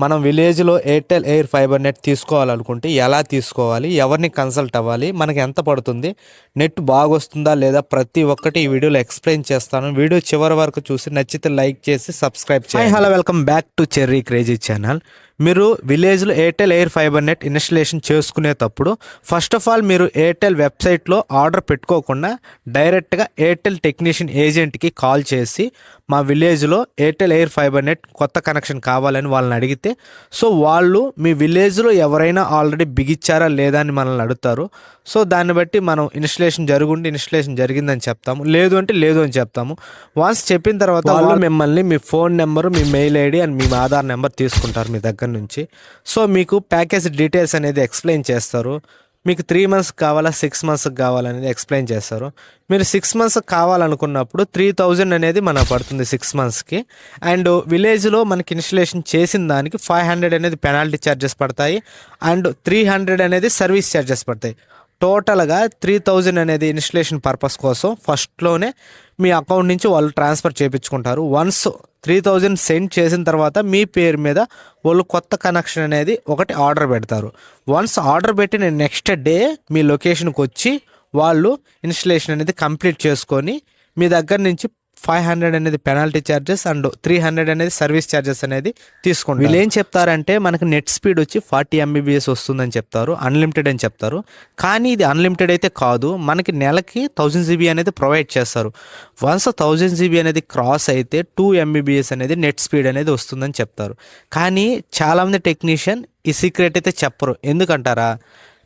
మనం విలేజ్లో Airtel air fibre net తీసుకోవాలనుకుంటే ఎలా తీసుకోవాలి, ఎవరిని కన్సల్ట్ అవ్వాలి, మనకి ఎంత పడుతుంది, నెట్ బాగొస్తుందా లేదా, ప్రతి ఒక్కటి ఈ వీడియోలో ఎక్స్ప్లెయిన్ చేస్తాను. వీడియో చివరి వరకు చూసి నచ్చితే లైక్ చేసి సబ్స్క్రైబ్ చేయండి. Hello, welcome back to cherry crazy channel. మీరు విలేజ్లో Airtel air fibre net installation చేసుకునేటప్పుడు ఫస్ట్ ఆఫ్ ఆల్ మీరు ఎయిర్టెల్ వెబ్సైట్లో ఆర్డర్ పెట్టుకోకుండా డైరెక్ట్గా ఎయిర్టెల్ టెక్నీషియన్ ఏజెంట్కి కాల్ చేసి మా విలేజ్లో ఎయిర్టెల్ ఎయిర్ ఫైబర్ నెట్ కొత్త కనెక్షన్ కావాలని వాళ్ళని అడిగితే, సో వాళ్ళు మీ విలేజ్లో ఎవరైనా ఆల్రెడీ బిగిచ్చారా లేదా అని మనల్ని అడుగుతారు. సో దాన్ని బట్టి మనం ఇన్స్టలేషన్ జరిగిందని చెప్తాము, లేదు అంటే లేదు అని చెప్తాము. వన్స్ చెప్పిన తర్వాత వాళ్ళు మిమ్మల్ని మీ ఫోన్ నెంబరు, మీ మెయిల్ ఐడి అండ్ మీ ఆధార్ నెంబర్ తీసుకుంటారు మీ దగ్గర నుంచి. సో మీకు ప్యాకేజ్ డీటెయిల్స్ అనేది ఎక్స్ప్లెయిన్ చేస్తారు. మీకు 3 months కావాలా, 6 months కావాలనేది ఎక్స్ప్లెయిన్ చేస్తారు. మీరు 6 months కావాలనుకున్నప్పుడు 3000 అనేది మనకు పడుతుంది 6 monthsకి. అండ్ విలేజ్లో మనకి ఇన్స్టలేషన్ చేసిన దానికి 500 అనేది పెనాల్టీ ఛార్జెస్ పడతాయి అండ్ 300 అనేది సర్వీస్ ఛార్జెస్ పడతాయి. టోటల్గా 3000 అనేది ఇన్స్టలేషన్ పర్పస్ కోసం ఫస్ట్లోనే మీ అకౌంట్ నుంచి వాళ్ళు ట్రాన్స్ఫర్ చేయించుకుంటారు. వన్స్ 3000 సెండ్ చేసిన తర్వాత మీ పేరు మీద వాళ్ళు కొత్త కనెక్షన్ అనేది ఒకటి ఆర్డర్ పెడతారు. వన్స్ ఆర్డర్ పెట్టిన నెక్స్ట్ డే మీ లొకేషన్కి వచ్చి వాళ్ళు ఇన్స్టలేషన్ అనేది కంప్లీట్ చేసుకొని మీ దగ్గర నుంచి 500 అనేది పెనాల్టీ ఛార్జెస్ అండ్ 300 అనేది సర్వీస్ ఛార్జెస్ అనేది తీసుకుంటారు. వీళ్ళు ఏం చెప్తారంటే మనకి నెట్ స్పీడ్ వచ్చి 40 MBPS వస్తుందని చెప్తారు, అన్లిమిటెడ్ అని చెప్తారు. కానీ ఇది అన్లిమిటెడ్ అయితే కాదు, మనకి నెలకి 1000 GB అనేది ప్రొవైడ్ చేస్తారు. వన్స్ 1000 GB అనేది క్రాస్ అయితే 2 MBPS అనేది నెట్ స్పీడ్ అనేది వస్తుందని చెప్తారు. కానీ చాలామంది టెక్నీషియన్ ఈ సీక్రెట్ అయితే చెప్పరు. ఎందుకంటారా,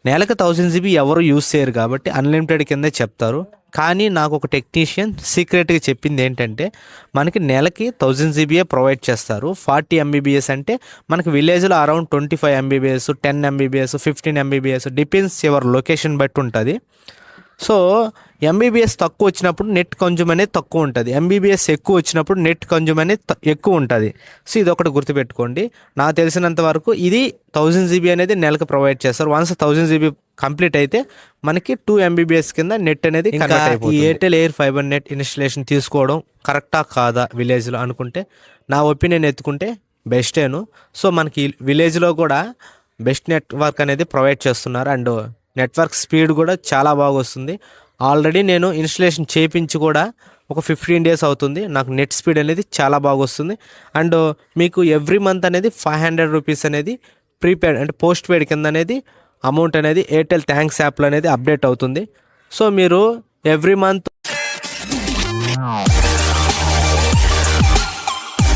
నెలకు 1000 GB ఎవరు యూజ్ చేయరు కాబట్టి అన్లిమిటెడ్ కిందే చెప్తారు. కానీ నాకు ఒక టెక్నీషియన్ సీక్రెట్గా చెప్పింది ఏంటంటే మనకి నెలకి 1000 GB ప్రొవైడ్ చేస్తారు. 40 MBPS అంటే మనకి విలేజ్లో around 25 MBPS, 10 MBPS, 15 MBPS depends your location బట్టి ఉంటుంది. సో MBPS తక్కువ వచ్చినప్పుడు నెట్ కన్జ్యూమ్ అనేది తక్కువ ఉంటుంది, MBPS ఎక్కువ వచ్చినప్పుడు నెట్ కన్జ్యూమ్ అనేది ఎక్కువ ఉంటుంది. సో ఇది ఒకటి గుర్తుపెట్టుకోండి. నాకు తెలిసినంత వరకు ఇది 1000 GB అనేది నెలకు ప్రొవైడ్ చేస్తారు. వన్స్ 1000 GB కంప్లీట్ అయితే మనకి 2 MBPS కింద నెట్ అనేది కన్వర్ట్ అయిపోతుంది. ఈ Airtel air fibre net installation తీసుకోవడం కరెక్టా కాదా విలేజ్లో అనుకుంటే నా ఒపీనియన్ ఎత్తుకుంటే బెస్టేను. సో మనకి విలేజ్లో కూడా బెస్ట్ నెట్వర్క్ అనేది ప్రొవైడ్ చేస్తున్నారు అండ్ నెట్వర్క్ స్పీడ్ కూడా చాలా బాగా వస్తుంది. ఆల్రెడీ నేను ఇన్స్టలేషన్ చేయించి కూడా ఒక 15 days అవుతుంది. నాకు నెట్ స్పీడ్ అనేది చాలా బాగా వస్తుంది. అండ్ మీకు ఎవ్రీ మంత్ అనేది 500 రూపీస్ అనేది ప్రీపెయిడ్ అంటే పోస్ట్ పెయిడ్ కింద అనేది అమౌంట్ అనేది ఎయిర్టెల్ థ్యాంక్స్ యాప్లో అనేది అప్డేట్ అవుతుంది. సో మీరు ఎవ్రీ మంత్